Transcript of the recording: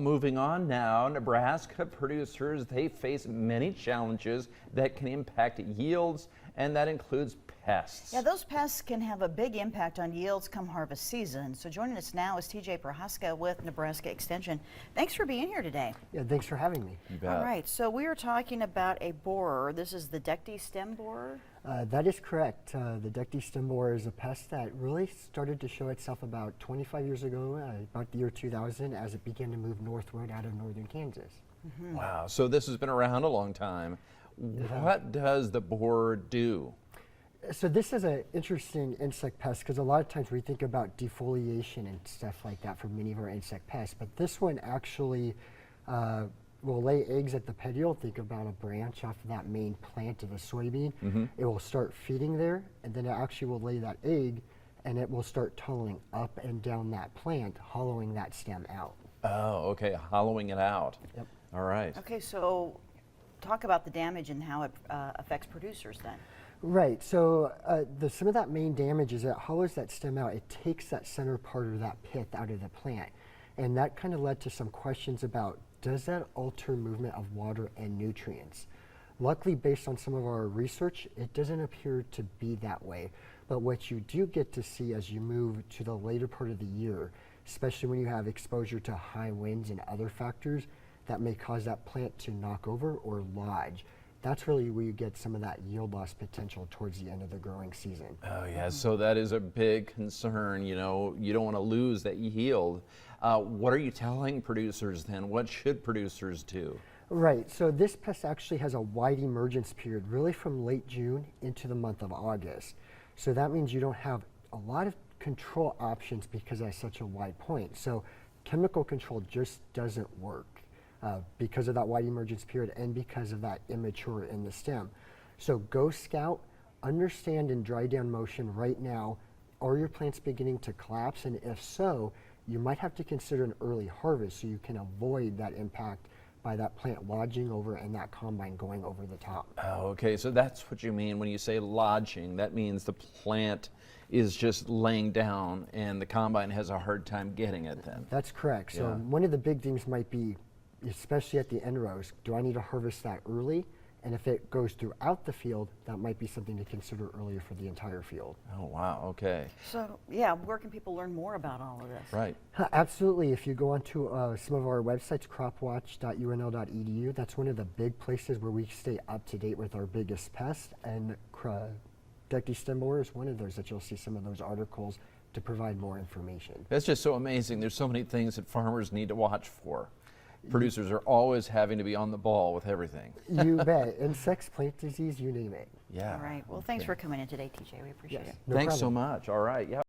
Moving on now, Nebraska producers, they face many challenges that can impact yields, and that includes pests. Yeah, those pests can have a big impact on yields come harvest season. So joining us now is TJ Prohaska with Nebraska Extension. Thanks for being here today. Yeah, thanks for having me. You bet. All right, so we are talking about a borer. This is the Decty stem borer. That is correct. The Decty stem borer is a pest that really started to show itself about 25 years ago, about the year 2000, as it began to move northward out of northern Kansas. Mm-hmm. Wow, so this has been around a long time. What does the borer do? So this is an interesting insect pest because a lot of times we think about defoliation and stuff like that for many of our insect pests, but this one actually will lay eggs at the petiole. Think about a branch off of that main plant of a soybean. Mm-hmm. It will start feeding there, and then it actually will lay that egg, and it will start tunneling up and down that plant, hollowing that stem out. Oh, okay, hollowing it out. Yep. All right. Okay, so talk about the damage and how it affects producers then. Right, so some of that main damage is it hollows that stem out. It takes that center part of that pith out of the plant. And that kind of led to some questions about, does that alter movement of water and nutrients? Luckily, based on some of our research, it doesn't appear to be that way. But what you do get to see as you move to the later part of the year, especially when you have exposure to high winds and other factors that may cause that plant to knock over or lodge. That's really where you get some of that yield loss potential towards the end of the growing season. Oh yeah, so that is a big concern. You know, you don't want to lose that yield. What are you telling producers then? What should producers do? Right, so this pest actually has a wide emergence period, really from late June into the month of August. So that means you don't have a lot of control options because that's such a wide point. So chemical control just doesn't work. Because of that wide emergence period and because of that immature in the stem. So go scout, understand in dry down motion right now, are your plants beginning to collapse? And if so, you might have to consider an early harvest so you can avoid that impact by that plant lodging over and that combine going over the top. Oh, okay, so that's what you mean when you say lodging. That means the plant is just laying down and the combine has a hard time getting it then. That's correct. So Yeah. one of the big things might be, especially at the end rows, do I need to harvest that early? And if it goes throughout the field, that might be something to consider earlier for the entire field. Oh wow, okay. So yeah, where can people learn more about all of this? Right. Absolutely. If you go onto some of our websites, cropwatch.unl.edu, that's one of the big places where we stay up to date with our biggest pests. And Decty stem borer is one of those that you'll see some of those articles to provide more information. That's just so amazing. There's so many things that farmers need to watch for. Producers are always having to be on the ball with everything. You bet. Insects, plant disease, you name it. Yeah. All right, well, thanks for coming in today, TJ. We appreciate it. No Thanks so problem. much. All right. Yeah.